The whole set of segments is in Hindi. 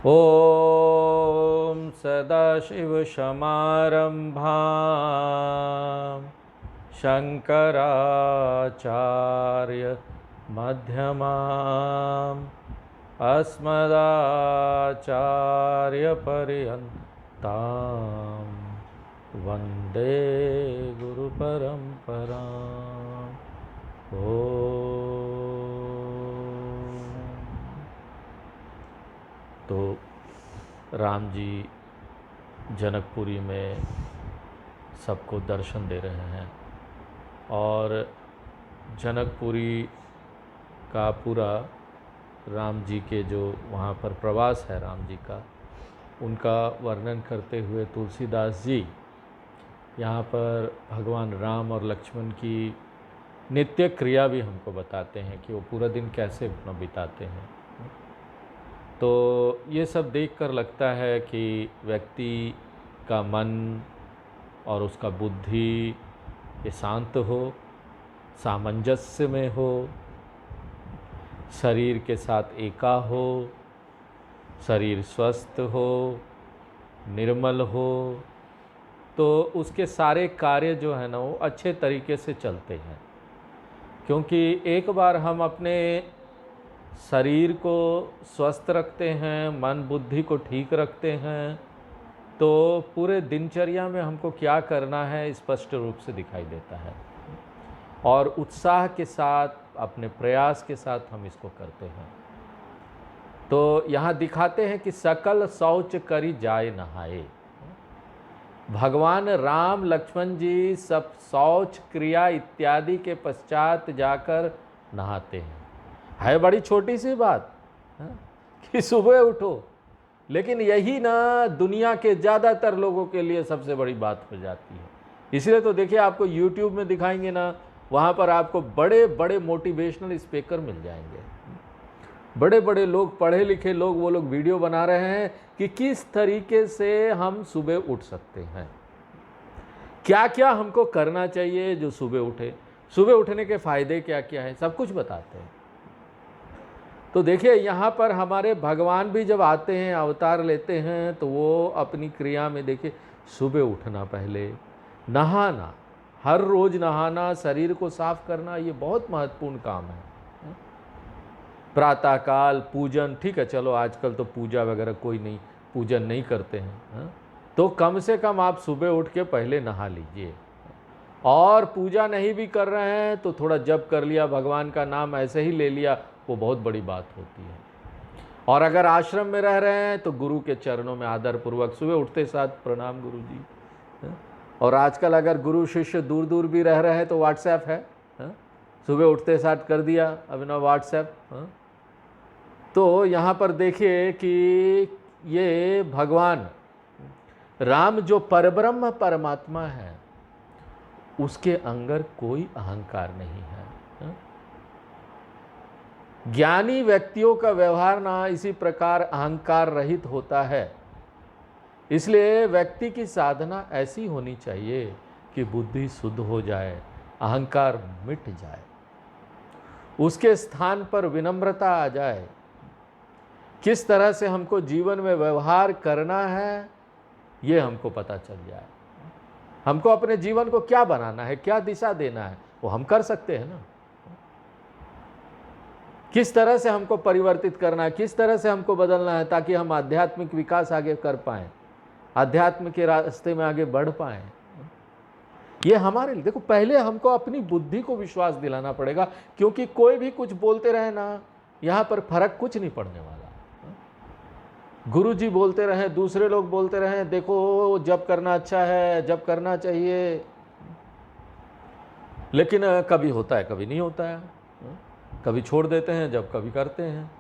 ॐ सदाशिवसमारम्भां शङ्कराचार्यमध्यमाम् अस्मदाचार्यपर्यन्तां वन्दे गुरुपरम्पराम्। तो राम जी जनकपुरी में सबको दर्शन दे रहे हैं और जनकपुरी का पूरा राम जी के जो वहाँ पर प्रवास है राम जी का, उनका वर्णन करते हुए तुलसीदास जी यहाँ पर भगवान राम और लक्ष्मण की नित्य क्रिया भी हमको बताते हैं कि वो पूरा दिन कैसे अपना बिताते हैं। तो ये सब देखकर लगता है कि व्यक्ति का मन और उसका बुद्धि ये शांत हो, सामंजस्य में हो, शरीर के साथ एका हो, शरीर स्वस्थ हो, निर्मल हो, तो उसके सारे कार्य जो है ना वो अच्छे तरीके से चलते हैं। क्योंकि एक बार हम अपने शरीर को स्वस्थ रखते हैं, मन बुद्धि को ठीक रखते हैं, तो पूरे दिनचर्या में हमको क्या करना है स्पष्ट रूप से दिखाई देता है और उत्साह के साथ अपने प्रयास के साथ हम इसको करते हैं। तो यहाँ दिखाते हैं कि सकल शौच करी जाए नहाए। भगवान राम लक्ष्मण जी सब शौच क्रिया इत्यादि के पश्चात जाकर नहाते हैं। है बड़ी छोटी सी बात कि सुबह उठो, लेकिन यही ना दुनिया के ज़्यादातर लोगों के लिए सबसे बड़ी बात हो जाती है। इसलिए तो देखिए, आपको YouTube में दिखाएंगे ना, वहाँ पर आपको बड़े बड़े मोटिवेशनल स्पीकर मिल जाएंगे, बड़े बड़े लोग, पढ़े लिखे लोग, वो लोग वीडियो बना रहे हैं कि किस तरीके से हम सुबह उठ सकते हैं, क्या क्या हमको करना चाहिए जो सुबह उठे, सुबह उठने के फ़ायदे क्या क्या हैं, सब कुछ बताते हैं। तो देखिए, यहाँ पर हमारे भगवान भी जब आते हैं, अवतार लेते हैं, तो वो अपनी क्रिया में देखिए सुबह उठना, पहले नहाना, हर रोज़ नहाना, शरीर को साफ करना, ये बहुत महत्वपूर्ण काम है। प्रातःकाल पूजन, ठीक है, चलो आजकल तो पूजा वगैरह कोई नहीं, पूजन नहीं करते हैं, तो कम से कम आप सुबह उठ के पहले नहा लीजिए। और पूजा नहीं भी कर रहे हैं तो थोड़ा जप कर लिया, भगवान का नाम ऐसे ही ले लिया, वो बहुत बड़ी बात होती है। और अगर आश्रम में रह रहे हैं तो गुरु के चरणों में आदर पूर्वक सुबह उठते साथ प्रणाम गुरु जी। और आजकल अगर गुरु शिष्य दूर दूर भी रह रहे हैं तो व्हाट्सएप है, सुबह उठते साथ कर दिया अपना व्हाट्सएप। तो यहाँ पर देखिए कि ये भगवान राम जो परब्रह्म परमात्मा है, उसके अंदर कोई अहंकार नहीं है। ज्ञानी व्यक्तियों का व्यवहार ना इसी प्रकार अहंकार रहित होता है। इसलिए व्यक्ति की साधना ऐसी होनी चाहिए कि बुद्धि शुद्ध हो जाए, अहंकार मिट जाए, उसके स्थान पर विनम्रता आ जाए। किस तरह से हमको जीवन में व्यवहार करना है ये हमको पता चल जाए। हमको अपने जीवन को क्या बनाना है, क्या दिशा देना है, वो हम कर सकते हैं ना। किस तरह से हमको परिवर्तित करना है, किस तरह से हमको बदलना है, ताकि हम आध्यात्मिक विकास आगे कर पाएं, आध्यात्म के रास्ते में आगे बढ़ पाएं। ये हमारे लिए, देखो, पहले हमको अपनी बुद्धि को विश्वास दिलाना पड़ेगा, क्योंकि कोई भी कुछ बोलते रहे ना, यहाँ पर फर्क कुछ नहीं पड़ने वाला। गुरु जी बोलते रहे, दूसरे लोग बोलते रहे, देखो जप करना अच्छा है, जप करना चाहिए, लेकिन कभी होता है कभी नहीं होता है, कभी छोड़ देते हैं जब कभी करते हैं।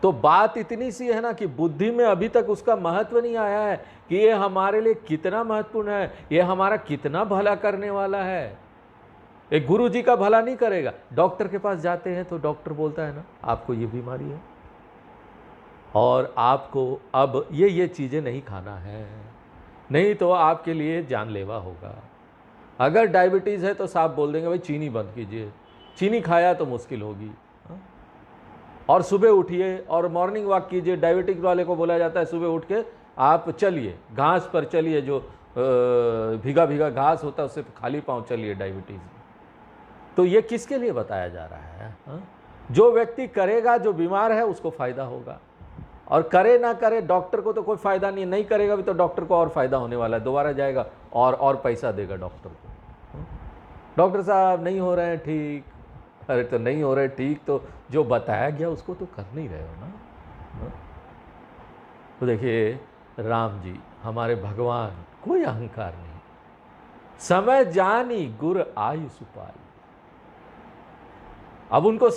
तो बात इतनी सी है ना कि बुद्धि में अभी तक उसका महत्व नहीं आया है कि ये हमारे लिए कितना महत्वपूर्ण है, ये हमारा कितना भला करने वाला है। एक गुरु जी का भला नहीं करेगा। डॉक्टर के पास जाते हैं तो डॉक्टर बोलता है ना, आपको ये बीमारी है और आपको अब ये चीज़ें नहीं खाना है, नहीं तो आपके लिए जानलेवा होगा। अगर डायबिटीज़ है तो साफ बोल देंगे भाई चीनी बंद कीजिए, चीनी खाया तो मुश्किल होगी। और सुबह उठिए और मॉर्निंग वॉक कीजिए। डायबिटिक वाले को बोला जाता है सुबह उठ के आप चलिए, घास पर चलिए, जो भीगा भीगा घास होता है उससे खाली पांव चलिए डायबिटीज़ में। तो ये किसके लिए बताया जा रहा है? हा? जो व्यक्ति करेगा, जो बीमार है, उसको फायदा होगा, और करे ना करे डॉक्टर को तो कोई फायदा नहीं, नहीं करेगा भी तो डॉक्टर को और फायदा होने वाला है, दोबारा जाएगा और पैसा देगा डॉक्टर को। डॉक्टर साहब नहीं हो रहे हैं ठीक, अरे तो नहीं हो रहे ठीक, तो जो बताया गया उसको तो कर नहीं रहे हो ना। तो देखिए राम जी हमारे भगवान, कोई अहंकार नहीं, समय जानी गुर आयु सुपाई। अब उनको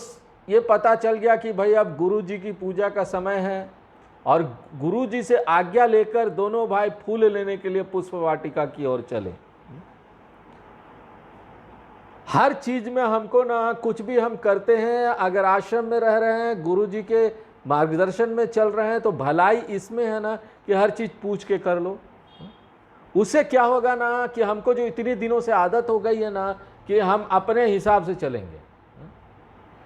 ये पता चल गया कि भाई अब गुरु जी की पूजा का समय है, और गुरु जी से आज्ञा लेकर दोनों भाई फूल लेने के लिए पुष्प वाटिका की ओर चले। हर चीज में हमको ना, कुछ भी हम करते हैं, अगर आश्रम में रह रहे हैं, गुरु जी के मार्गदर्शन में चल रहे हैं, तो भलाई इसमें है ना कि हर चीज पूछ के कर लो। उससे क्या होगा ना कि हमको जो इतनी दिनों से आदत हो गई है ना कि हम अपने हिसाब से चलेंगे,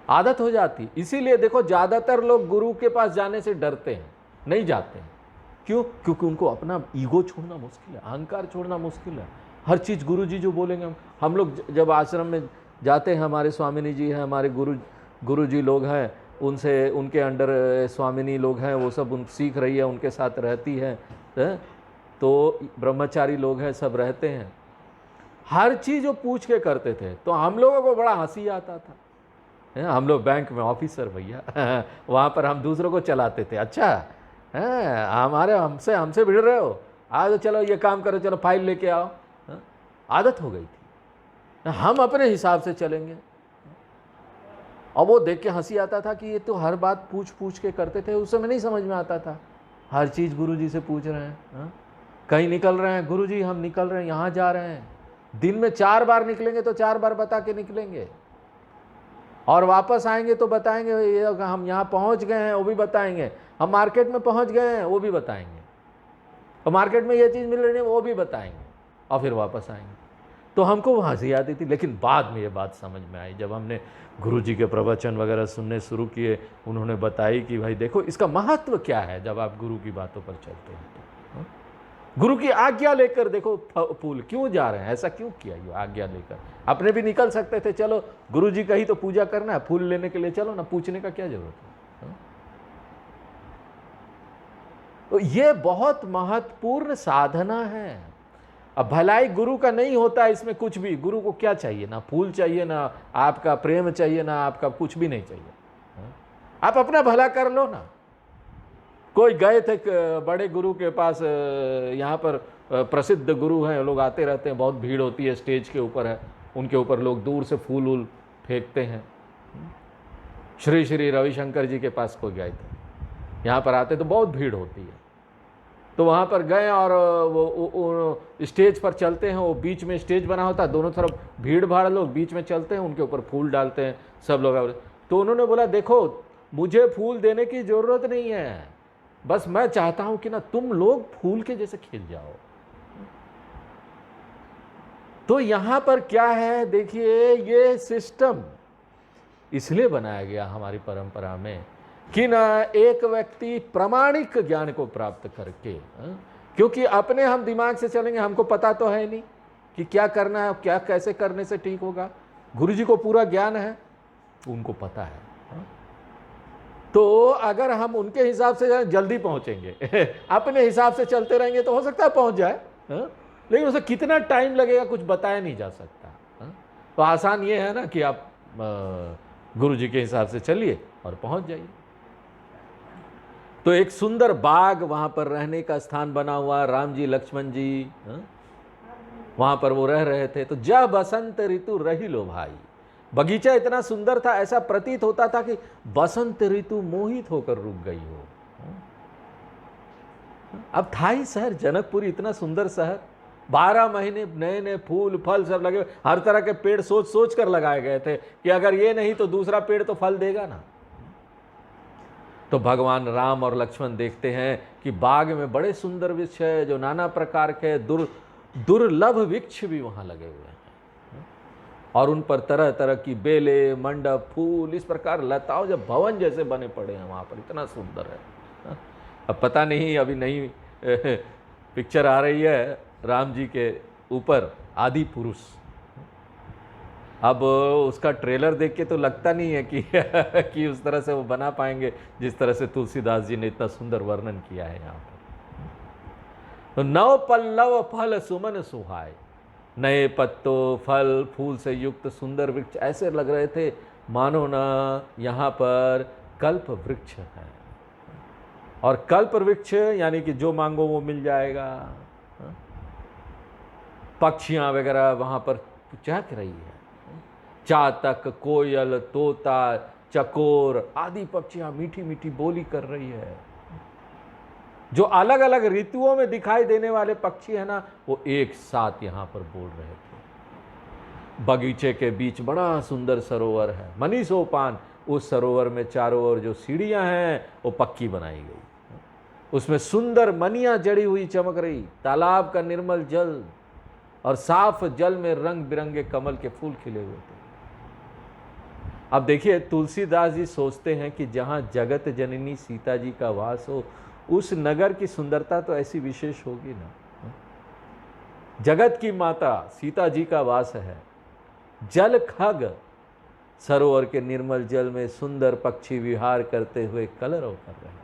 आदत हो जाती। इसीलिए देखो ज्यादातर लोग गुरु के पास जाने से डरते हैं, नहीं जाते हैं। क्यों? क्योंकि उनको अपना ईगो छोड़ना मुश्किल है, अहंकार छोड़ना मुश्किल है। हर चीज़ गुरु जी जो बोलेंगे, हम लोग जब आश्रम में जाते हैं, हमारे स्वामिनी जी हैं, हमारे गुरु जी लोग हैं, उनसे, उनके अंडर स्वामिनी लोग हैं, वो सब उन सीख रही है, उनके साथ रहती है, तो ब्रह्मचारी लोग हैं, सब रहते हैं। हर चीज़ वो पूछ के करते थे, तो हम लोगों को बड़ा हंसी आता था। हम लोग बैंक में ऑफिसर भैया वहाँ पर हम दूसरों को चलाते थे। अच्छा हमारे हमसे भिड़ रहे हो, आज चलो ये काम करो, चलो फाइल लेके आओ। आदत हो गई थी, हम अपने हिसाब से चलेंगे। और वो देख के हंसी आता था कि ये तो हर बात पूछ पूछ के करते थे, उस समय नहीं समझ में आता था। हर चीज़ गुरु जी से पूछ रहे हैं। कहीं निकल रहे हैं, गुरु जी हम निकल रहे हैं, यहाँ जा रहे हैं, दिन में 4 बार निकलेंगे तो 4 बार बता के निकलेंगे, और वापस आएंगे तो बताएंगे ये हम यहाँ पहुँच गए हैं, वो भी बताएंगे, हम मार्केट में पहुँच गए हैं, वो भी बताएंगे, और मार्केट में ये चीज़ मिल रही है वो भी बताएंगे, और फिर वापस आएंगे। तो हमको हंसी आती थी, लेकिन बाद में ये बात समझ में आई जब हमने गुरु जी के प्रवचन वगैरह सुनने शुरू किए। उन्होंने बताई कि भाई देखो इसका महत्व क्या है जब आप गुरु की बातों पर चलते हैं तो। गुरु की आज्ञा लेकर देखो फूल क्यों जा रहे हैं, ऐसा क्यों किया? ये आज्ञा लेकर अपने भी निकल सकते थे, चलो गुरु जी कही तो पूजा करना है, फूल लेने के लिए चलो ना, पूछने का क्या जरूरत है। तो ये बहुत महत्वपूर्ण साधना है। अब भलाई गुरु का नहीं होता इसमें कुछ भी। गुरु को क्या चाहिए? ना फूल चाहिए, ना आपका प्रेम चाहिए, ना आपका कुछ भी नहीं चाहिए। आप अपना भला कर लो ना। कोई गए थे बड़े गुरु के पास, यहाँ पर प्रसिद्ध गुरु हैं, लोग आते रहते हैं, बहुत भीड़ होती है, स्टेज के ऊपर है, उनके ऊपर लोग दूर से फूल वूल फेंकते हैं। श्री श्री रविशंकर जी के पास कोई गए थे, यहाँ पर आते तो बहुत भीड़ होती है, तो वहाँ पर गए और वो स्टेज पर चलते हैं, वो बीच में स्टेज बना होता है, दोनों तरफ भीड़ भाड़ लोग बीच में चलते हैं, उनके ऊपर फूल डालते हैं सब लोग। तो उन्होंने बोला देखो मुझे फूल देने की ज़रूरत नहीं है, बस मैं चाहता हूं कि ना तुम लोग फूल के जैसे खिल जाओ। तो यहां पर क्या है देखिए, ये सिस्टम इसलिए बनाया गया हमारी परंपरा में कि ना एक व्यक्ति प्रामाणिक ज्ञान को प्राप्त करके, क्योंकि अपने हम दिमाग से चलेंगे, हमको पता तो है नहीं कि क्या करना है, क्या कैसे करने से ठीक होगा। गुरु जी को पूरा ज्ञान है, उनको पता है। तो अगर हम उनके हिसाब से जल्दी पहुंचेंगे अपने हिसाब से चलते रहेंगे तो हो सकता है पहुंच जाए, लेकिन उसे कितना टाइम लगेगा कुछ बताया नहीं जा सकता। तो आसान ये है ना कि आप गुरु जी के हिसाब से चलिए और पहुंच जाइए। तो एक सुंदर बाग वहां पर रहने का स्थान बना हुआ, राम जी लक्ष्मण जी वहां पर वो रह रहे थे। तो जब बसंत ऋतु रही लो भाई, बगीचा इतना सुंदर था, ऐसा प्रतीत होता था कि बसंत ऋतु मोहित होकर रुक गई हो। अब था ही शहर जनकपुरी, इतना सुंदर शहर, 12 महीने नए नए फूल फल सब लगे, हर तरह के पेड़ सोच सोच कर लगाए गए थे कि अगर ये नहीं तो दूसरा पेड़ तो फल देगा ना। तो भगवान राम और लक्ष्मण देखते हैं कि बाग में बड़े सुंदर वृक्ष है, जो नाना प्रकार के दुर्लभ वृक्ष भी वहां लगे हुए हैं। और उन पर तरह तरह की बेलें, मंडप, फूल, इस प्रकार लताओं, जब भवन जैसे बने पड़े हैं वहाँ पर, इतना सुंदर है। हाँ? अब पता नहीं, अभी नई पिक्चर आ रही है राम जी के ऊपर, आदि पुरुष। अब उसका ट्रेलर देख के तो लगता नहीं है कि कि उस तरह से वो बना पाएंगे जिस तरह से तुलसीदास जी ने इतना सुंदर वर्णन किया है यहाँ पर। तो नव पल्लव फल सुमन सुहाय, नए पत्तों, फल, फूल से युक्त सुंदर वृक्ष ऐसे लग रहे थे मानो ना यहाँ पर कल्प वृक्ष है। और कल्प वृक्ष यानी कि जो मांगो वो मिल जाएगा। पक्षियां वगैरह वहां पर चहक रही है, चातक, कोयल, तोता, चकोर आदि पक्षियां मीठी मीठी बोली कर रही है। जो अलग अलग ऋतुओं में दिखाई देने वाले पक्षी है ना, वो एक साथ यहां पर बोल रहे थे। बगीचे के बीच बड़ा सुंदर सरोवर है, मनीषोपान। उस सरोवर में चारों ओर जो सीढ़ियां हैं वो पक्की बनाई गई, उसमें सुंदर मनियां जड़ी हुई चमक रही, तालाब का निर्मल जल और साफ जल में रंग बिरंगे कमल के फूल खिले हुए थे। अब देखिए, तुलसीदास जी सोचते हैं कि जहां जगत जननी सीता जी का वास हो, उस नगर की सुंदरता तो ऐसी विशेष होगी ना। जगत की माता सीता जी का वास है, जल खग सरोवर के निर्मल जल में सुंदर पक्षी विहार करते हुए कलरव कर रहे हैं।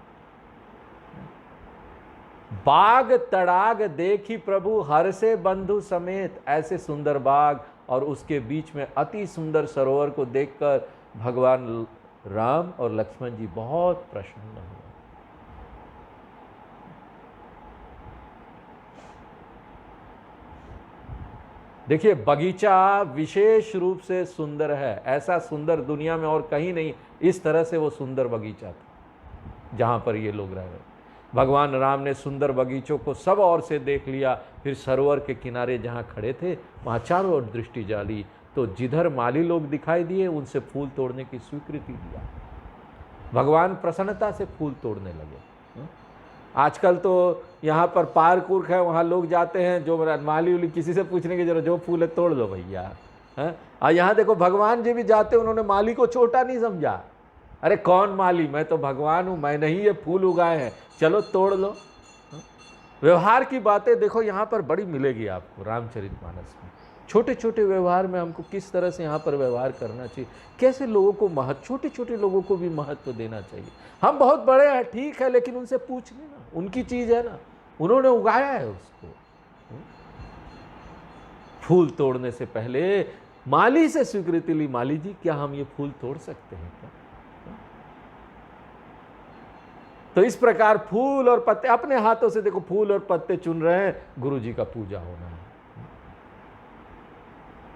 बाग तड़ाग देखी प्रभु हर से बंधु समेत, ऐसे सुंदर बाग और उसके बीच में अति सुंदर सरोवर को देखकर भगवान राम और लक्ष्मण जी बहुत प्रसन्न हुए। देखिए, बगीचा विशेष रूप से सुंदर है, ऐसा सुंदर दुनिया में और कहीं नहीं। इस तरह से वो सुंदर बगीचा था जहां पर ये लोग रह रहे। भगवान राम ने सुंदर बगीचों को सब ओर से देख लिया, फिर सरोवर के किनारे जहाँ खड़े थे वहाँ चारों ओर दृष्टि डाली, तो जिधर माली लोग दिखाई दिए उनसे फूल तोड़ने की स्वीकृति दिया। भगवान प्रसन्नता से फूल तोड़ने लगे। आजकल तो यहाँ पर पार्क उर्क है, वहाँ लोग जाते हैं, जो माली उली किसी से पूछने की जरूरत, जो फूल है तोड़ लो भैया। और यहाँ देखो भगवान जी भी जाते, उन्होंने माली को छोटा नहीं समझा। अरे कौन माली, मैं तो भगवान हूं, मैंने ही ये फूल उगाए हैं, चलो तोड़ लो। व्यवहार की बातें देखो यहाँ पर बड़ी मिलेगी आपको रामचरितमानस में। छोटे छोटे व्यवहार में हमको किस तरह से यहाँ पर व्यवहार करना चाहिए, कैसे लोगों को महत्व, छोटे छोटे लोगों को भी महत्व देना चाहिए। हम बहुत बड़े हैं ठीक है, लेकिन उनसे पूछ लेना, उनकी चीज है ना, उन्होंने उगाया है उसको। फूल तोड़ने से पहले माली से स्वीकृति ली, माली जी क्या हम ये फूल तोड़ सकते हैं क्या? तो इस प्रकार फूल और पत्ते अपने हाथों से, देखो फूल और पत्ते चुन रहे हैं, गुरु जी का पूजा होना है।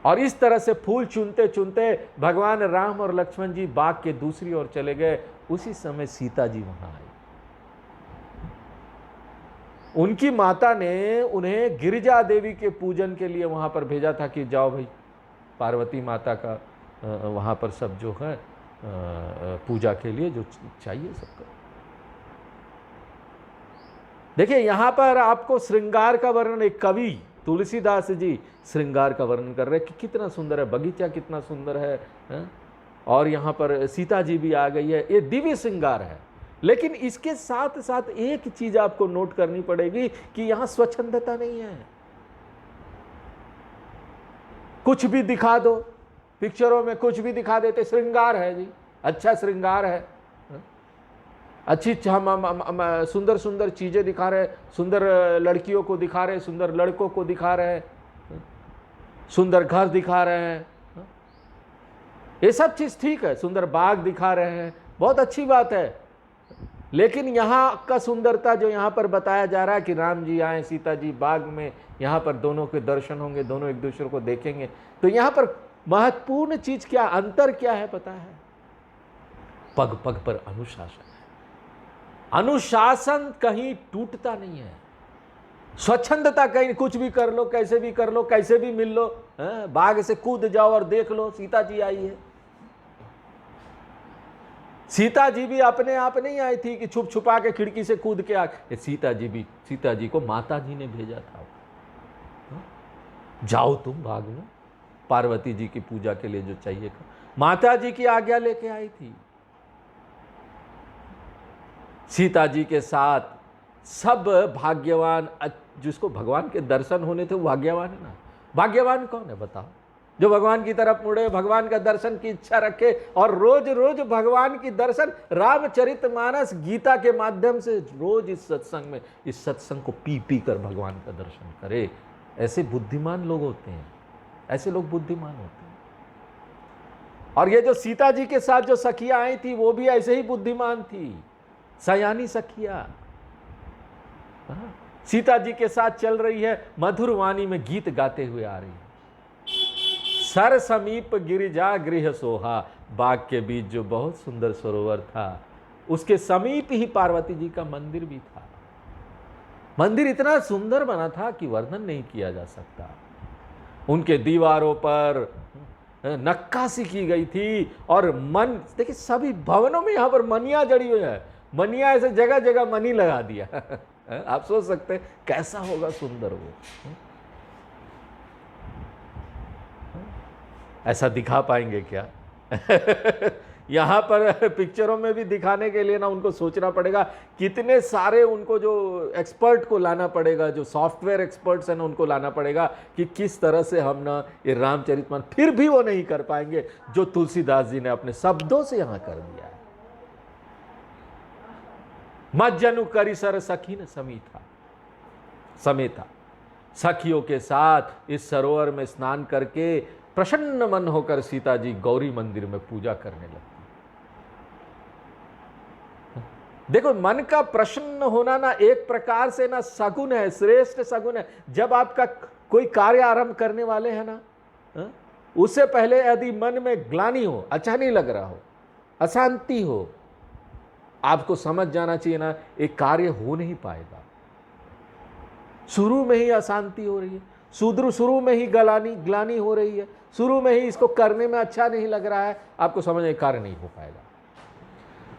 और इस तरह से फूल चुनते चुनते भगवान राम और लक्ष्मण जी बाग के दूसरी ओर चले गए। उसी समय सीता जी वहां आई। उनकी माता ने उन्हें गिरिजा देवी के पूजन के लिए वहां पर भेजा था कि जाओ भाई, पार्वती माता का वहां पर सब जो है पूजा के लिए जो चाहिए सब करो। देखिए यहां पर आपको श्रृंगार का वर्णन, एक कवि तुलसीदास जी श्रृंगार का वर्णन कर रहे हैं कि कितना सुंदर है बगीचा, कितना सुंदर है। और यहाँ पर सीता जी भी आ गई है, ये दिव्य श्रृंगार है। लेकिन इसके साथ साथ एक चीज आपको नोट करनी पड़ेगी कि यहां स्वच्छंदता नहीं है। कुछ भी दिखा दो, पिक्चरों में कुछ भी दिखा देते, श्रृंगार है जी, अच्छा श्रृंगार है, अच्छी सुंदर सुंदर चीजें दिखा रहे, सुंदर लड़कियों को दिखा रहे, सुंदर लड़कों को दिखा रहे, सुंदर घर दिखा रहे हैं, ये सब चीज ठीक है, सुंदर बाग दिखा रहे हैं, बहुत अच्छी बात है। लेकिन यहाँ का सुंदरता जो यहाँ पर बताया जा रहा है कि राम जी आए, सीता जी बाग में, यहाँ पर दोनों के दर्शन होंगे, दोनों एक दूसरे को देखेंगे, तो यहाँ पर महत्वपूर्ण चीज क्या, अंतर क्या है पता है? पग पग पर अनुशासन है। अनुशासन कहीं टूटता नहीं है, स्वच्छंदता कहीं कुछ भी कर लो, कैसे भी कर लो, कैसे भी मिल लो, बाग से कूद जाओ और देख लो सीता जी आई है। सीता जी भी अपने आप नहीं आई थी कि छुप छुपा के खिड़की से कूद के आ, सीता जी को माता जी ने भेजा था, जाओ तुम बाग में, पार्वती जी की पूजा के लिए जो चाहिए, माता जी की आज्ञा लेके आई थी। सीता जी के साथ सब भाग्यवान, जिसको भगवान के दर्शन होने थे वो भाग्यवान है ना। भाग्यवान कौन है बताओ? जो भगवान की तरफ मुड़े, भगवान का दर्शन की इच्छा रखे और रोज रोज भगवान की दर्शन रामचरितमानस गीता के माध्यम से रोज इस सत्संग में, इस सत्संग को पी पी कर भगवान का दर्शन करे। ऐसे बुद्धिमान लोग होते हैं, ऐसे लोग बुद्धिमान होते हैं। और ये जो सीता जी के साथ जो सखियां आई थी वो भी ऐसे ही बुद्धिमान थी, सयानी सखिया। सीता जी के साथ चल रही है, मधुर वाणी में गीत गाते हुए आ रही है। सर समीप गिरिजा गृह सोहा, बाग के बीच जो बहुत सुंदर सरोवर था उसके समीप ही पार्वती जी का मंदिर भी था। मंदिर इतना सुंदर बना था कि वर्णन नहीं किया जा सकता। उनके दीवारों पर नक्काशी की गई थी और मन, देखिए सभी भवनों में यहां पर मनिया जड़ी हुई है। मनिया ऐसे जगह जगह मनी लगा दिया। आप सोच सकते हैं कैसा होगा सुंदर वो। ऐसा दिखा पाएंगे क्या? यहाँ पर पिक्चरों में भी दिखाने के लिए ना उनको सोचना पड़ेगा, कितने सारे उनको जो एक्सपर्ट को लाना पड़ेगा, जो सॉफ्टवेयर एक्सपर्ट्स हैं ना उनको लाना पड़ेगा कि किस तरह से हम ना ये रामचरितमानस, फिर भी वो नहीं कर पाएंगे जो तुलसीदास जी ने अपने शब्दों से यहाँ कर दिया है। मज्जनु करी सर सखी ने समेता, सखियों के साथ इस सरोवर में स्नान करके प्रसन्न मन होकर सीता जी गौरी मंदिर में पूजा करने लगती। देखो मन का प्रसन्न होना ना एक प्रकार से ना सगुन है, श्रेष्ठ सगुन है। जब आपका कोई कार्य आरंभ करने वाले हैं ना, उससे पहले यदि मन में ग्लानि हो, अच्छा नहीं लग रहा हो, अशांति हो, आपको समझ जाना चाहिए ना एक कार्य हो नहीं पाएगा। शुरू में ही अशांति हो रही है, शुरू में ही ग्लानि हो रही है, शुरू में ही इसको करने में अच्छा नहीं लग रहा है, आपको समझ कार्य नहीं हो पाएगा।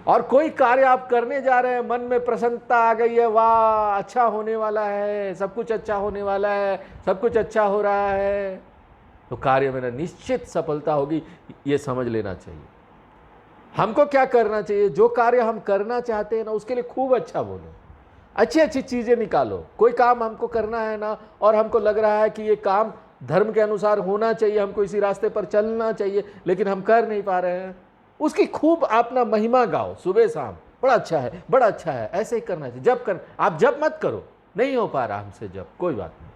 और कोई कार्य आप करने जा रहे हैं, मन में प्रसन्नता आ गई है, वाह अच्छा होने वाला है, सब कुछ अच्छा होने वाला है, सब कुछ अच्छा हो रहा है, तो कार्य में ना निश्चित सफलता होगी, ये समझ लेना चाहिए। हमको क्या करना चाहिए? जो कार्य हम करना चाहते हैं ना उसके लिए खूब अच्छा बोलो, अच्छी अच्छी चीज़ें निकालो। कोई काम हमको करना है ना और हमको लग रहा है कि ये काम धर्म के अनुसार होना चाहिए, हमको इसी रास्ते पर चलना चाहिए, लेकिन हम कर नहीं पा रहे हैं, उसकी खूब अपना महिमा गाओ सुबह शाम, बड़ा अच्छा है, बड़ा अच्छा है, ऐसे ही करना चाहिए। जब कर, आप जब मत करो, नहीं हो पा रहा हमसे जब, कोई बात नहीं,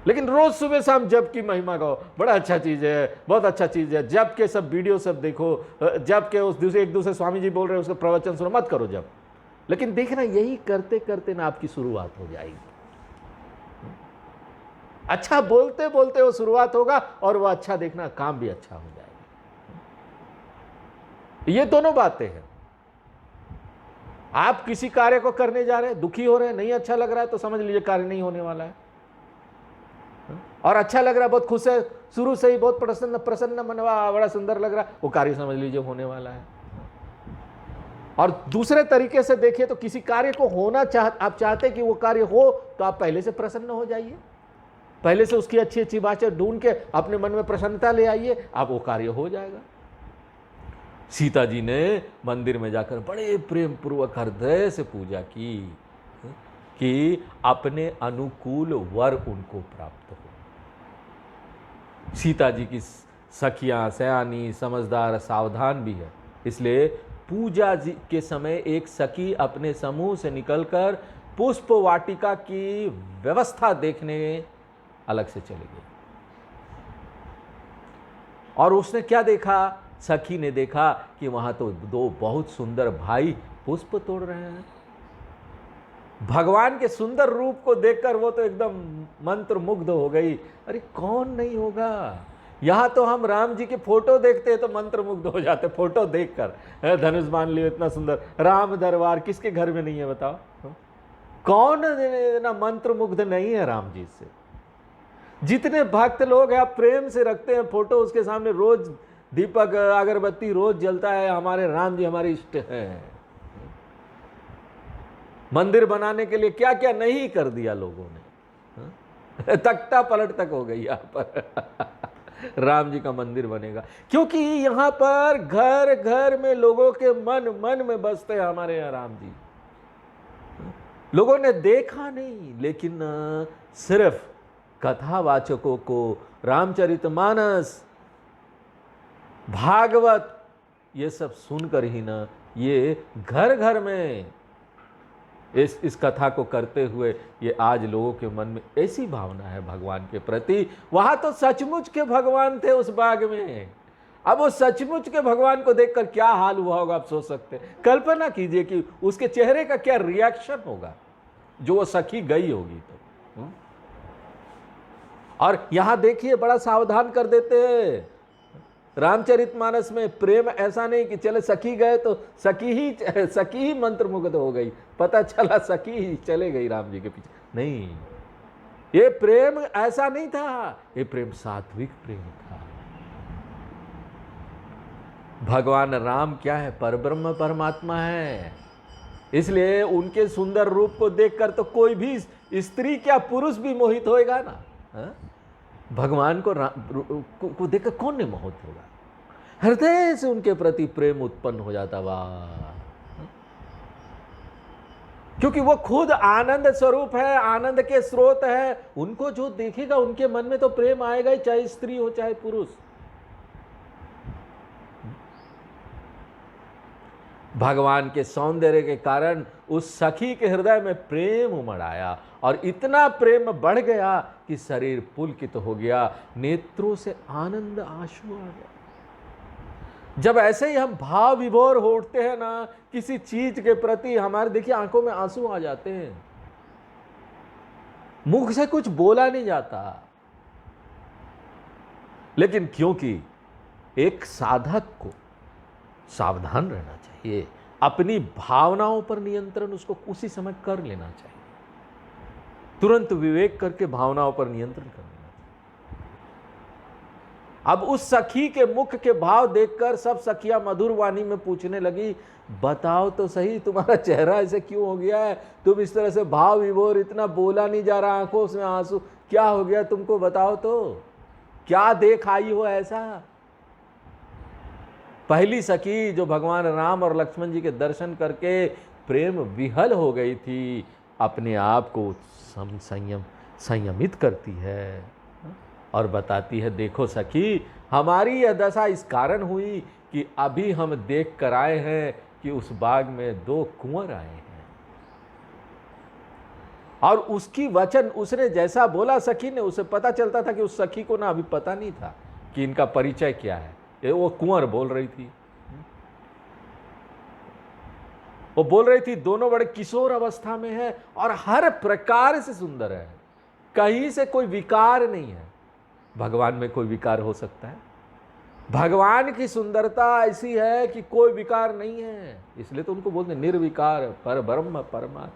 लेकिन रोज सुबह शाम जब की महिमा गाओ, बड़ा अच्छा चीज़ है, बहुत अच्छा चीज़ है। जब के सब वीडियो सब देखो, जब के उस दूसरे एक दूसरे स्वामी जी बोल रहे हैं उसका प्रवचन सुनो, मत करो जब, लेकिन देखना यही करते करते ना आपकी शुरुआत हो जाएगी। अच्छा बोलते बोलते वो शुरुआत होगा और वो अच्छा देखना काम भी अच्छा हो जाएगा। ये दोनों बातें हैं। आप किसी कार्य को करने जा रहे हैं, दुखी हो रहे हैं, नहीं अच्छा लग रहा है, तो समझ लीजिए कार्य नहीं होने वाला है। और अच्छा लग रहा है, बहुत खुश है, शुरू से ही बहुत प्रसन्न मनवा, बड़ा सुंदर लग रहा है, वो कार्य समझ लीजिए होने वाला है। और दूसरे तरीके से देखिए तो किसी कार्य को होना आप चाहते कि वो कार्य हो, तो आप पहले से प्रसन्न हो जाइए, पहले से उसकी अच्छी अच्छी बातें ढूंढ के अपने मन में प्रसन्नता ले आइए, आप वो कार्य हो जाएगा। सीता जी ने मंदिर में जाकर बड़े प्रेम पूर्वक हृदय से पूजा की कि अपने अनुकूल वर उनको प्राप्त हो। सीता जी की सखियां सयानी, समझदार, सावधान भी है, इसलिए पूजा के समय एक सखी अपने समूह से निकलकर पुष्प वाटिका की व्यवस्था देखने अलग से चली गई। और उसने क्या देखा? सखी ने देखा कि वहां तो दो बहुत सुंदर भाई पुष्प तोड़ रहे हैं। भगवान के सुंदर रूप को देखकर वो तो एकदम मंत्र मुग्ध हो गई। अरे कौन नहीं होगा? यहाँ तो हम राम जी के फोटो देखते हैं तो मंत्र मुग्ध हो जाते, फोटो देखकर। धनुष बांध लियो इतना सुंदर, राम दरबार किसके घर में नहीं है बताओ? कौन ना मंत्र मुग्ध नहीं है राम जी से? जितने भक्त लोग हैं, आप प्रेम से रखते हैं फोटो, उसके सामने रोज दीपक अगरबत्ती रोज जलता है, हमारे राम जी हमारे इष्ट हैं। मंदिर बनाने के लिए क्या क्या नहीं कर दिया लोगों ने, तख्ता पलट तक हो गई यहाँ पर। राम जी का मंदिर बनेगा, क्योंकि यहाँ पर घर घर में लोगों के मन मन में बसते हैं हमारे यहाँ राम जी। लोगों ने देखा नहीं, लेकिन सिर्फ कथावाचकों को रामचरितमानस, भागवत ये सब सुनकर ही ना ये घर घर में इस कथा को करते हुए ये आज लोगों के मन में ऐसी भावना है भगवान के प्रति। वहां तो सचमुच के भगवान थे उस बाग में, अब वो सचमुच के भगवान को देखकर क्या हाल हुआ होगा आप सोच सकते हैं। कल्पना कीजिए कि उसके चेहरे का क्या रिएक्शन होगा जो वो सखी गई होगी तो। और यहां देखिए बड़ा सावधान कर देते हैं रामचरितमानस में। प्रेम ऐसा नहीं कि चले सखी गए तो सखी ही मंत्रमुग्ध हो गई, पता चला सखी ही चले गई राम जी के पीछे, नहीं, ये प्रेम ऐसा नहीं था, ये प्रेम सात्विक प्रेम था। भगवान राम क्या है, परब्रह्म परमात्मा है, इसलिए उनके सुंदर रूप को देखकर तो कोई भी स्त्री क्या पुरुष भी मोहित होएगा ना। हा? भगवान को देखकर कौन नहीं मोहित होगा, हृदय से उनके प्रति प्रेम उत्पन्न हो जाता। वाह, क्योंकि वो खुद आनंद स्वरूप है, आनंद के स्रोत है, उनको जो देखेगा उनके मन में तो प्रेम आएगा ही, चाहे स्त्री हो चाहे पुरुष। भगवान के सौंदर्य के कारण उस सखी के हृदय में प्रेम उमड़ आया और इतना प्रेम बढ़ गया कि शरीर पुलकित हो गया, नेत्रों से आनंद आंसू आ गया। जब ऐसे ही हम भाव विभोर हो उठते हैं ना किसी चीज के प्रति, हमारे देखिए आंखों में आंसू आ जाते हैं, मुख से कुछ बोला नहीं जाता, लेकिन क्योंकि एक साधक को सावधान रहना चाहिए, अपनी भावनाओं पर नियंत्रण उसको उसी समय कर लेना चाहिए, तुरंत विवेक करके भावनाओं पर नियंत्रण कर लेना चाहिए। अब उस सखी के मुख के भाव देखकर सब सखियां मधुर वाणी में पूछने लगी, बताओ तो सही तुम्हारा चेहरा ऐसे क्यों हो गया है, तुम इस तरह से भाव विभोर, इतना बोला नहीं जा रहा, आंखों में आंसू, क्या हो गया तुमको, बताओ तो क्या देख आई हो ऐसा। पहली सखी जो भगवान राम और लक्ष्मण जी के दर्शन करके प्रेम विहल हो गई थी, अपने आप को संयमित करती है और बताती है, देखो सखी हमारी यह दशा इस कारण हुई कि अभी हम देख कर आए हैं कि उस बाग में 2 कुंवर आए हैं, और उसकी वचन उसने जैसा बोला सखी ने, उसे पता चलता था कि उस सखी को ना अभी पता नहीं था कि इनका परिचय क्या है। वो कुंवर बोल रही थी, वो बोल रही थी, दोनों बड़े किशोर अवस्था में है और हर प्रकार से सुंदर है, कहीं से कोई विकार नहीं है। भगवान में कोई विकार हो सकता है? भगवान की सुंदरता ऐसी है कि कोई विकार नहीं है, इसलिए तो उनको बोलते निर्विकार पर ब्रह्म परमात्मा।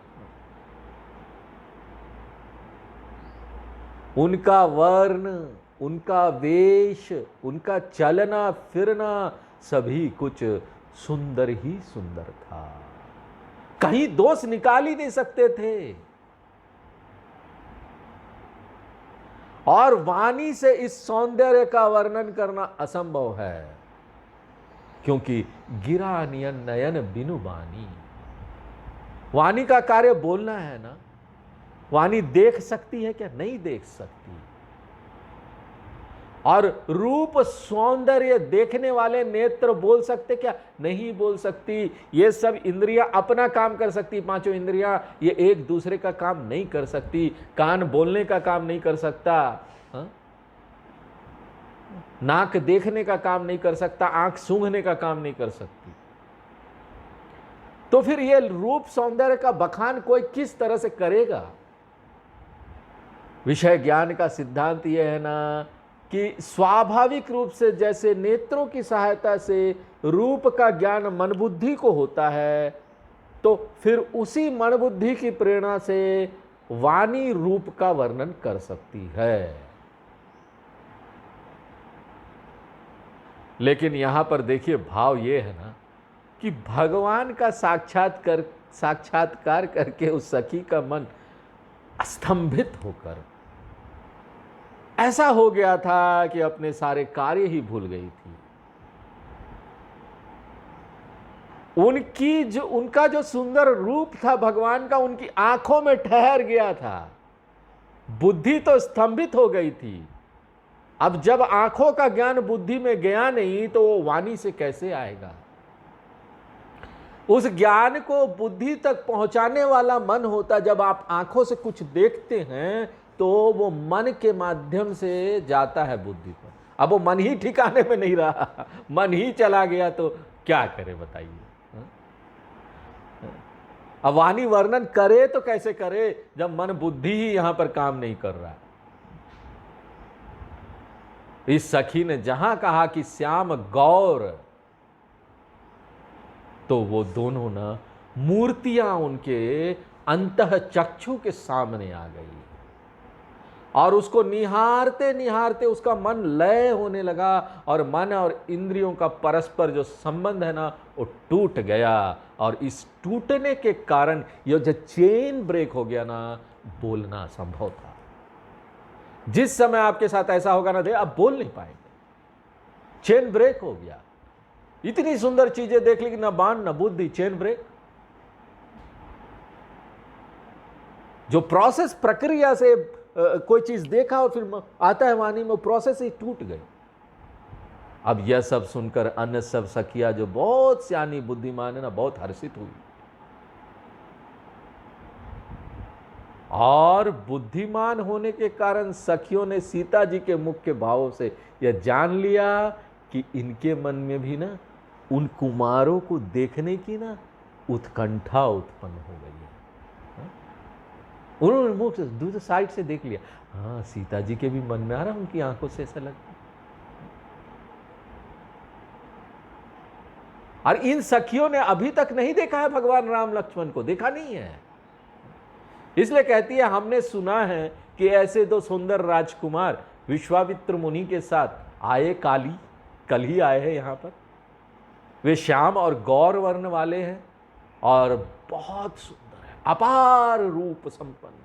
उनका वर्ण, उनका वेश, उनका चलना फिरना सभी कुछ सुंदर ही सुंदर था, कहीं दोष निकाल ही नहीं सकते थे। और वाणी से इस सौंदर्य का वर्णन करना असंभव है, क्योंकि गिरा नियन नयन बिनु वाणी, वाणी का कार्य बोलना है ना। वाणी देख सकती है क्या? नहीं देख सकती। और रूप सौंदर्य देखने वाले नेत्र बोल सकते क्या? नहीं बोल सकती। ये सब इंद्रियां अपना काम कर सकती, 5 इंद्रियां, ये एक दूसरे का काम नहीं कर सकती। कान बोलने का काम नहीं कर सकता, नाक देखने का काम नहीं कर सकता, आंख सूंघने का काम नहीं कर सकती। तो फिर ये रूप सौंदर्य का बखान कोई किस तरह से करेगा? विषय ज्ञान का सिद्धांत यह है ना कि स्वाभाविक रूप से जैसे नेत्रों की सहायता से रूप का ज्ञान मन बुद्धि को होता है, तो फिर उसी मन बुद्धि की प्रेरणा से वाणी रूप का वर्णन कर सकती है। लेकिन यहां पर देखिए भाव ये है ना कि भगवान का साक्षात्कार करके उस सखी का मन स्तंभित होकर ऐसा हो गया था कि अपने सारे कार्य ही भूल गई थी। उनका जो सुंदर रूप था भगवान का, उनकी आंखों में ठहर गया था। बुद्धि तो स्तंभित हो गई थी। अब जब आंखों का ज्ञान बुद्धि में गया नहीं तो वो वाणी से कैसे आएगा? उस ज्ञान को बुद्धि तक पहुंचाने वाला मन होता। जब आप आंखों से कुछ देखते हैं तो वो मन के माध्यम से जाता है बुद्धि पर। अब वो मन ही ठिकाने में नहीं रहा, मन ही चला गया तो क्या करे बताइए? अब वाणी वर्णन करे तो कैसे करे जब मन बुद्धि ही यहां पर काम नहीं कर रहा? इस सखी ने जहां कहा कि श्याम गौर, तो वो दोनों ना मूर्तियां उनके अंतः चक्षु के सामने आ गई और उसको निहारते निहारते उसका मन लय होने लगा और मन और इंद्रियों का परस्पर जो संबंध है ना वो टूट गया। और इस टूटने के कारण ये जो चेन ब्रेक हो गया ना, बोलना संभव था। जिस समय आपके साथ ऐसा होगा ना, आप बोल नहीं पाएंगे, चेन ब्रेक हो गया। इतनी सुंदर चीजें देख ली, ना बाण ना बुद्धि, चेन ब्रेक। जो प्रोसेस प्रक्रिया से कोई चीज देखा और फिर आता है वाणी में, प्रोसेस ही टूट गई। अब यह सब सुनकर अन्य सब सखिया जो बहुत सियानी बुद्धिमान है ना, बहुत हर्षित हुई और बुद्धिमान होने के कारण सखियों ने सीता जी के मुख्य भावों से यह जान लिया कि इनके मन में भी ना उन कुमारों को देखने की ना उत्कंठा उत्पन्न हो गई है। उन्होंने मुख से दूसरे साइड से देख लिया, हाँ सीता जी के भी मन में आ रहा, उनकी आंखों से ऐसा लगता। और इन सखियों ने अभी तक नहीं देखा है भगवान राम लक्ष्मण को, देखा नहीं है। इसलिए कहती है हमने सुना है कि ऐसे दो सुंदर राजकुमार विश्वामित्र मुनि के साथ आए, कल ही आए हैं यहां पर। वे श्याम और गौर वर्ण वाले हैं और बहुत सुंदर है, अपार रूप संपन्न।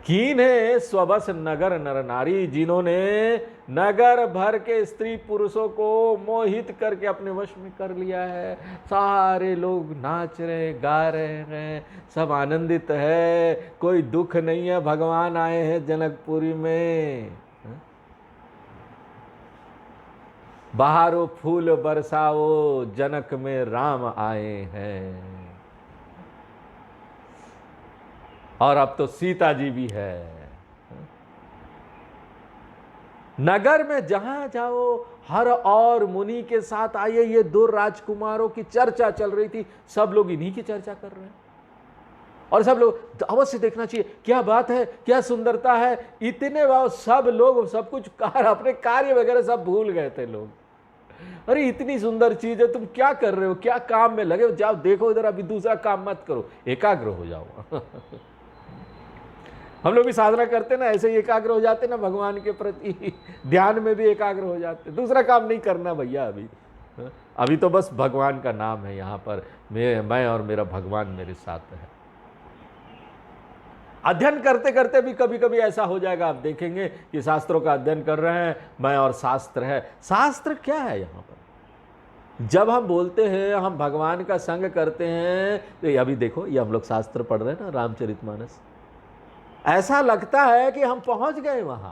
कीन है स्वबस नगर नर नारी, जिन्होंने नगर भर के स्त्री पुरुषों को मोहित करके अपने वश में कर लिया है। सारे लोग नाच रहे, गा रहे हैं, सब आनंदित है, कोई दुख नहीं है। भगवान आए हैं जनकपुरी में, बहारो फूल बरसाओ, जनक में राम आए हैं। और अब तो सीता जी भी है। नगर में जहां जाओ हर और मुनि के साथ आइए, ये दो राजकुमारों की चर्चा चल रही थी, सब लोग इन्हीं की चर्चा कर रहे हैं और सब लोग अवश्य देखना चाहिए, क्या बात है, क्या सुंदरता है। इतने भाव सब लोग सब कुछ अपने कार्य वगैरह सब भूल गए थे लोग। अरे इतनी सुंदर चीज है, तुम क्या कर रहे हो, क्या काम में लगे हो, जाओ देखो इधर, अभी दूसरा काम मत करो, एकाग्र हो जाओ। हम लोग भी साधना करते ना, ऐसे ही एकाग्र हो जाते ना भगवान के प्रति, ध्यान में भी एकाग्र हो जाते, दूसरा काम नहीं करना भैया। अभी तो बस भगवान का नाम है यहाँ पर, मैं और मेरा भगवान मेरे साथ है। अध्ययन करते करते भी कभी कभी ऐसा हो जाएगा, आप देखेंगे कि शास्त्रों का अध्ययन कर रहे हैं, मैं और शास्त्र है। शास्त्र क्या है यहाँ पर? जब हम बोलते हैं हम भगवान का संग करते हैं, तो अभी देखो ये हम लोग शास्त्र पढ़ रहे हैं ना, रामचरितमानस, ऐसा लगता है कि हम पहुंच गए वहां,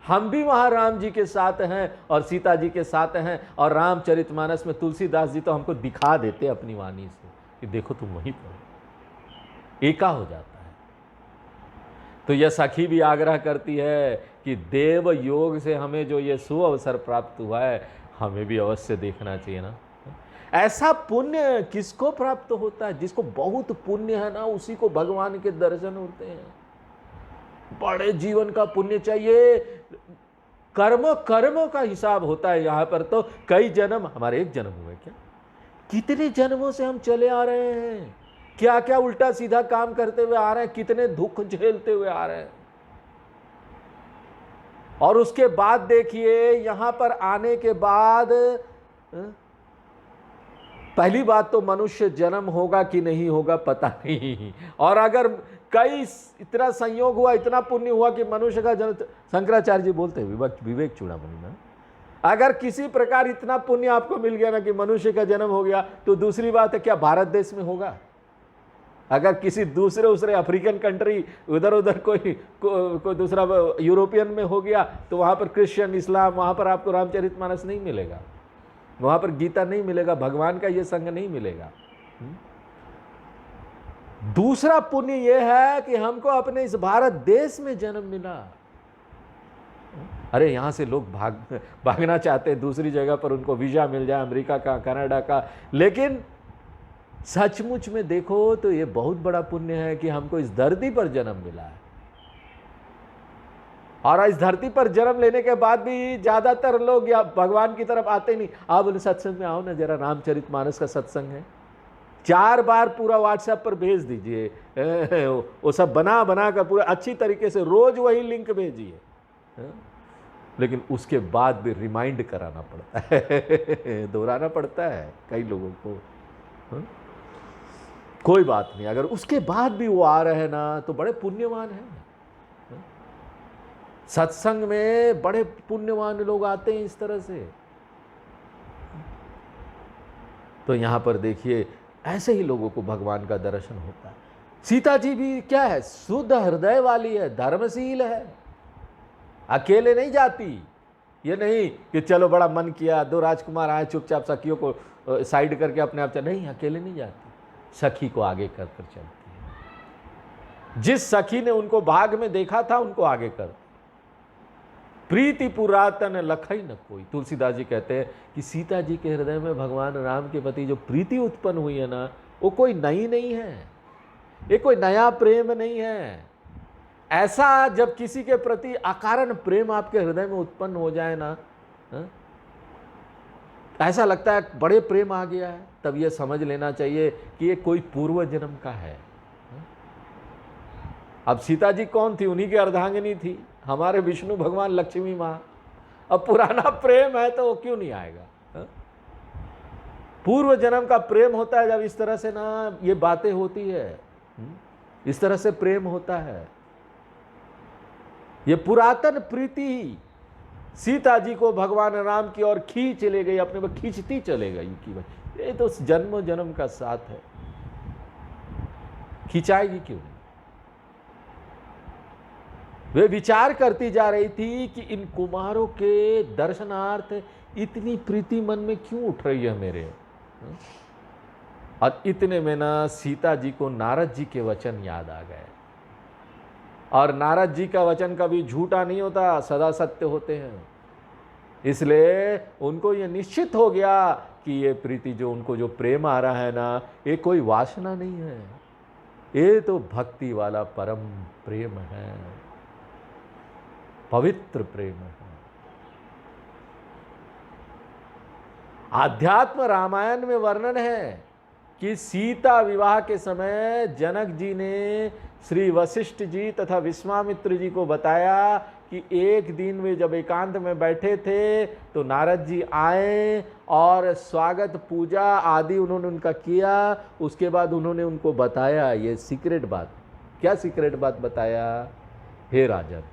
हम भी वहां राम जी के साथ हैं और सीता जी के साथ हैं। और रामचरितमानस में तुलसीदास जी तो हमको दिखा देते अपनी वाणी से कि देखो तुम वहीं पर, एका हो जाता है। तो यह सखी भी आग्रह करती है कि देव योग से हमें जो ये सुअवसर प्राप्त हुआ है, हमें भी अवश्य देखना चाहिए ना। ऐसा पुण्य किसको प्राप्त होता है? जिसको बहुत पुण्य है ना, उसी को भगवान के दर्शन होते हैं। बड़े जीवन का पुण्य चाहिए, कर्मों का हिसाब होता है यहाँ पर। तो कई जन्म, हमारे एक जन्म हुए क्या, कितने जन्मों से हम चले आ रहे हैं, क्या क्या उल्टा सीधा काम करते हुए आ रहे हैं, कितने दुख झेलते हुए आ रहे हैं। और उसके बाद देखिए यहाँ पर आने के बाद पहली बात तो मनुष्य जन्म होगा कि नहीं होगा पता नहीं, और अगर कई इतना संयोग हुआ, इतना पुण्य हुआ कि मनुष्य का जन्म, शंकराचार्य जी बोलते हैं विवेक चूड़ामणि में, अगर किसी प्रकार इतना पुण्य आपको मिल गया ना कि मनुष्य का जन्म हो गया, तो दूसरी बात है क्या भारत देश में होगा? अगर किसी दूसरे अफ्रीकन कंट्री उधर कोई दूसरा यूरोपियन में हो गया, तो वहाँ पर क्रिश्चियन, इस्लाम, वहाँ पर आपको रामचरितमानस नहीं मिलेगा, वहाँ पर गीता नहीं मिलेगा, भगवान का ये संग नहीं मिलेगा। दूसरा पुण्य यह है कि हमको अपने इस भारत देश में जन्म मिला। अरे यहाँ से लोग भागना चाहते हैं दूसरी जगह पर, उनको वीजा मिल जाए अमेरिका का, कनाडा का, लेकिन सचमुच में देखो तो ये बहुत बड़ा पुण्य है कि हमको इस धरती पर जन्म मिला है। और इस धरती पर जन्म लेने के बाद भी ज्यादातर लोग या भगवान की तरफ आते नहीं। आप बोले सत्संग में आओ ना जरा, रामचरितमानस का सत्संग है, 4 बार पूरा व्हाट्सएप पर भेज दीजिए, वो सब बना कर पूरा अच्छी तरीके से रोज वही लिंक भेजिए, लेकिन उसके बाद भी रिमाइंड कराना पड़ता है, दोहराना पड़ता है कई लोगों को। कोई बात नहीं, अगर उसके बाद भी वो आ रहे हैं ना तो बड़े पुण्यवान हैं। सत्संग में बड़े पुण्यवान लोग आते हैं इस तरह से। तो यहां पर देखिए ऐसे ही लोगों को भगवान का दर्शन होता है। सीता जी भी क्या है, शुद्ध हृदय वाली है, धर्मशील है, अकेले नहीं जाती। ये नहीं कि चलो बड़ा मन किया, 2 राजकुमार आए, चुपचाप सखियों को साइड करके अपने आप नहीं, अकेले नहीं जाती, सखी को आगे कर कर चलती है। जिस सखी ने उनको भाग में देखा था उनको आगे कर। प्रीति पुरातन लखई न कोई, तुलसीदास जी कहते हैं कि सीता जी के हृदय में भगवान राम के प्रति जो प्रीति उत्पन्न हुई है ना, वो कोई नई नहीं है, ये कोई नया प्रेम नहीं है। ऐसा जब किसी के प्रति अकारण प्रेम आपके हृदय में उत्पन्न हो जाए ना, ऐसा लगता है बड़े प्रेम आ गया है, तब यह समझ लेना चाहिए कि ये कोई पूर्व जन्म का है। अब सीता जी कौन थी? उन्हीं की अर्धांगिनी थी, हमारे विष्णु भगवान, लक्ष्मी माँ। अब पुराना प्रेम है तो वो क्यों नहीं आएगा? पूर्व जन्म का प्रेम होता है जब इस तरह से ना ये बातें होती है, इस तरह से प्रेम होता है। ये पुरातन प्रीति सीता जी को भगवान राम की ओर खींच ले गई, अपने पर खींचती चले गई कि ये तो जन्म जन्म का साथ है, खिंचाएगी क्यों? वे विचार करती जा रही थी कि इन कुमारों के दर्शनार्थ इतनी प्रीति मन में क्यों उठ रही है मेरे। और इतने में ना सीता जी को नारद जी के वचन याद आ गए। और नारद जी का वचन कभी झूठा नहीं होता, सदा सत्य होते हैं। इसलिए उनको ये निश्चित हो गया कि ये प्रीति जो उनको जो प्रेम आ रहा है ना, ये कोई वासना नहीं है, ये तो भक्ति वाला परम प्रेम है, पवित्र प्रेम है। आध्यात्म रामायण में वर्णन है कि सीता विवाह के समय जनक जी ने श्री वशिष्ठ जी तथा विश्वामित्र जी को बताया कि एक दिन वे जब एकांत में बैठे थे तो नारद जी आए और स्वागत पूजा आदि उन्होंने उनका किया। उसके बाद उन्होंने उनको बताया ये सीक्रेट बात। क्या सीक्रेट बात बताया? हे राजन,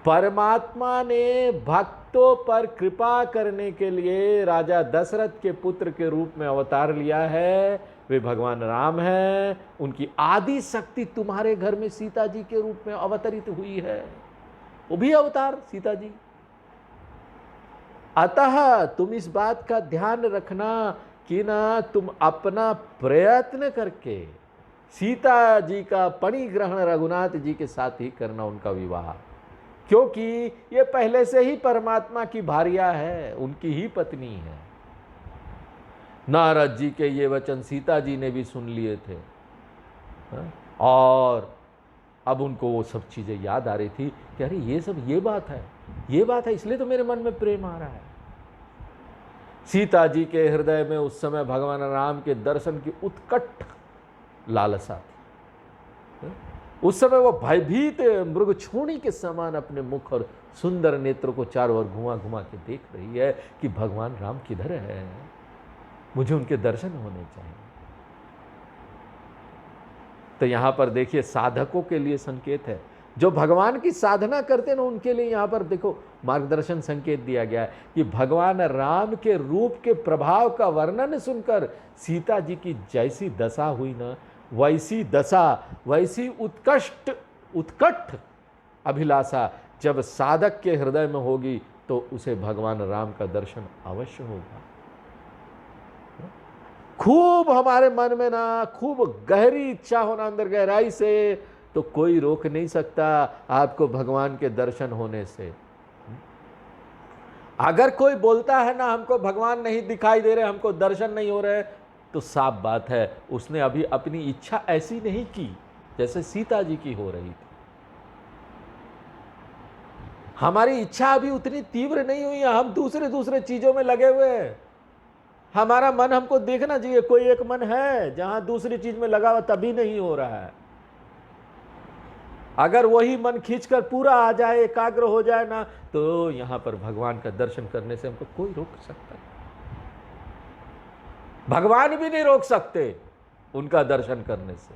परमात्मा ने भक्तों पर कृपा करने के लिए राजा दशरथ के पुत्र के रूप में अवतार लिया है। वे भगवान राम हैं, उनकी आदि शक्ति तुम्हारे घर में सीता जी के रूप में अवतरित हुई है, वो भी अवतार सीता जी। अतः तुम इस बात का ध्यान रखना कि ना तुम अपना प्रयत्न करके सीता जी का परिग्रहण रघुनाथ जी के साथ ही करना उनका विवाह, क्योंकि ये पहले से ही परमात्मा की भार्या है, उनकी ही पत्नी है। नारद जी के ये वचन सीता जी ने भी सुन लिए थे और अब उनको वो सब चीजें याद आ रही थी कि अरे ये बात है, इसलिए तो मेरे मन में प्रेम आ रहा है। सीता जी के हृदय में उस समय भगवान राम के दर्शन की उत्कट लालसा थी। उस समय वो भयभीत मृगछोणी के समान अपने मुख और सुंदर नेत्रों को चारों ओर घुमा घुमा के देख रही है कि भगवान राम किधर है। मुझे उनके दर्शन होने चाहिए। तो यहां पर देखिए साधकों के लिए संकेत है, जो भगवान की साधना करते हैं ना उनके लिए यहां पर देखो मार्गदर्शन संकेत दिया गया है कि भगवान राम के रूप के प्रभाव का वर्णन सुनकर सीता जी की जैसी दशा हुई ना, वैसी दशा, वैसी उत्कट अभिलाषा जब साधक के हृदय में होगी तो उसे भगवान राम का दर्शन अवश्य होगा। खूब हमारे मन में ना खूब गहरी इच्छा होना अंदर गहराई से, तो कोई रोक नहीं सकता आपको भगवान के दर्शन होने से। अगर कोई बोलता है ना हमको भगवान नहीं दिखाई दे रहे, हमको दर्शन नहीं हो रहे, तो साफ बात है उसने अभी अपनी इच्छा ऐसी नहीं की जैसे सीता जी की हो रही थी। हमारी इच्छा अभी उतनी तीव्र नहीं हुई है, हम दूसरे चीजों में लगे हुए हैं। हमारा मन हमको देखना चाहिए, कोई एक मन है जहां दूसरी चीज में लगा हुआ तभी नहीं हो रहा है। अगर वही मन खींचकर पूरा आ जाए, एकाग्र हो जाए ना, तो यहां पर भगवान का दर्शन करने से हमको कोई रोक सकता है। भगवान भी नहीं रोक सकते उनका दर्शन करने से।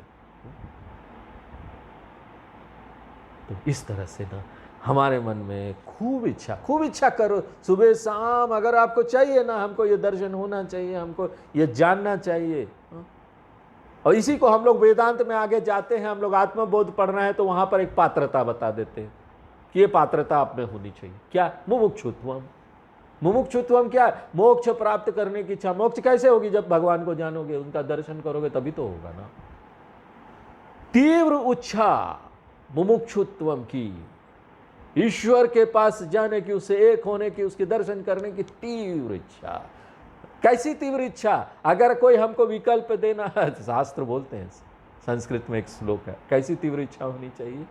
तो इस तरह से ना हमारे मन में खूब इच्छा करो, सुबह शाम अगर आपको चाहिए ना, हमको ये दर्शन होना चाहिए, हमको ये जानना चाहिए। और इसी को हम लोग वेदांत में आगे जाते हैं, हम लोग आत्मबोध पढ़ना है तो वहां पर एक पात्रता बता देते हैं कि ये पात्रता आप में होनी चाहिए। क्या? मुमुक्षुत्वम क्या? मोक्ष प्राप्त करने की इच्छा। मोक्ष कैसे होगी? जब भगवान को जानोगे, उनका दर्शन करोगे तभी तो होगा ना। तीव्र इच्छा मुमुक्षुत्वम की, ईश्वर के पास जाने की, उससे एक होने की, उसके दर्शन करने की तीव्र इच्छा। कैसी तीव्र इच्छा? अगर कोई हमको विकल्प देना है, शास्त्र बोलते हैं, संस्कृत में एक श्लोक है, कैसी तीव्र इच्छा होनी चाहिए।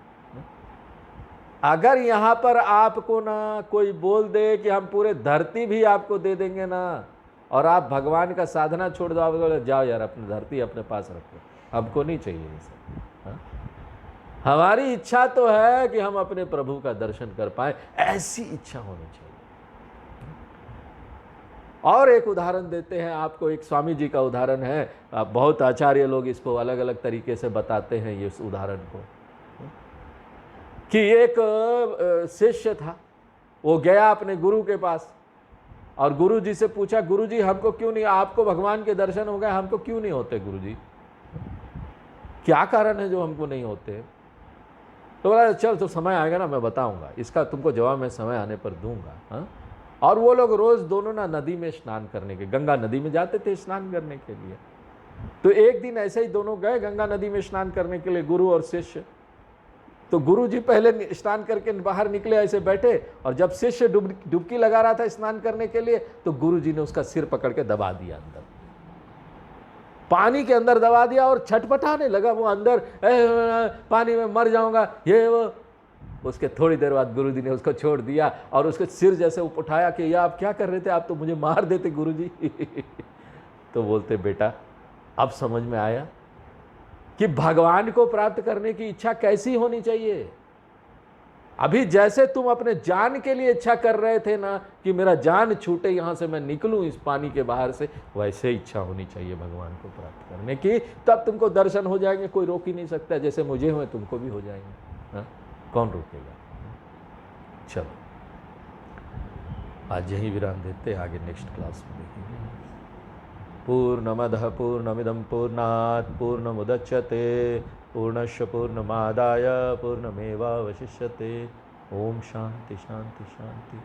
अगर यहां पर आपको ना कोई बोल दे कि हम पूरे धरती भी आपको दे देंगे ना, और आप भगवान का साधना छोड़ दो, आप बोले जाओ यार अपनी धरती अपने पास रखो, हमको नहीं चाहिए ये सब। हमारी इच्छा तो है कि हम अपने प्रभु का दर्शन कर पाए, ऐसी इच्छा होनी चाहिए। और एक उदाहरण देते हैं आपको, एक स्वामी जी का उदाहरण है, बहुत आचार्य लोग इसको अलग अलग तरीके से बताते हैं ये उदाहरण को, कि एक शिष्य था, वो गया अपने गुरु के पास और गुरु जी से पूछा, गुरु जी हमको क्यों नहीं, आपको भगवान के दर्शन हो गए, हमको क्यों नहीं होते गुरु जी, क्या कारण है जो हमको नहीं होते। तो बोला चल तो समय आएगा ना मैं बताऊंगा, इसका तुमको जवाब मैं समय आने पर दूंगा। हाँ? और वो लोग रोज दोनों ना नदी में स्नान करने के, गंगा नदी में जाते थे स्नान करने के लिए। तो एक दिन ऐसे ही दोनों गए गंगा नदी में स्नान करने के लिए, गुरु और शिष्य। तो गुरु जी पहले स्नान करके बाहर निकले, ऐसे बैठे, और जब शिष्य डुबकी लगा रहा था स्नान करने के लिए, तो गुरु जी ने उसका सिर पकड़ के दबा दिया, अंदर पानी के अंदर दबा दिया, और छटपटाने लगा वो अंदर, पानी में मर जाऊंगा ये वो। उसके थोड़ी देर बाद गुरुजी ने उसको छोड़ दिया और उसके सिर जैसे उठाया कि ये आप क्या कर रहे थे, आप तो मुझे मार देते गुरुजी। तो बोलते बेटा अब समझ में आया कि भगवान को प्राप्त करने की इच्छा कैसी होनी चाहिए। अभी जैसे तुम अपने जान के लिए इच्छा कर रहे थे ना कि मेरा जान छूटे, यहां से मैं निकलूं इस पानी के बाहर से, वैसे इच्छा होनी चाहिए भगवान को प्राप्त करने की, तब तुमको दर्शन हो जाएंगे, कोई रोक ही नहीं सकता। जैसे मुझे हुए तुमको भी हो जाएंगे, हा? कौन रोकेगा। चलो आज यही विराम देते, आगे नेक्स्ट क्लास में देखेंगे। पूर्णमदः पूर्णमिदं पूर्णात् पूर्णमुदच्यते पूर्णस्य पूर्णमादाय पूर्णमेवावशिष्यते। ओम शांति शांति शांति।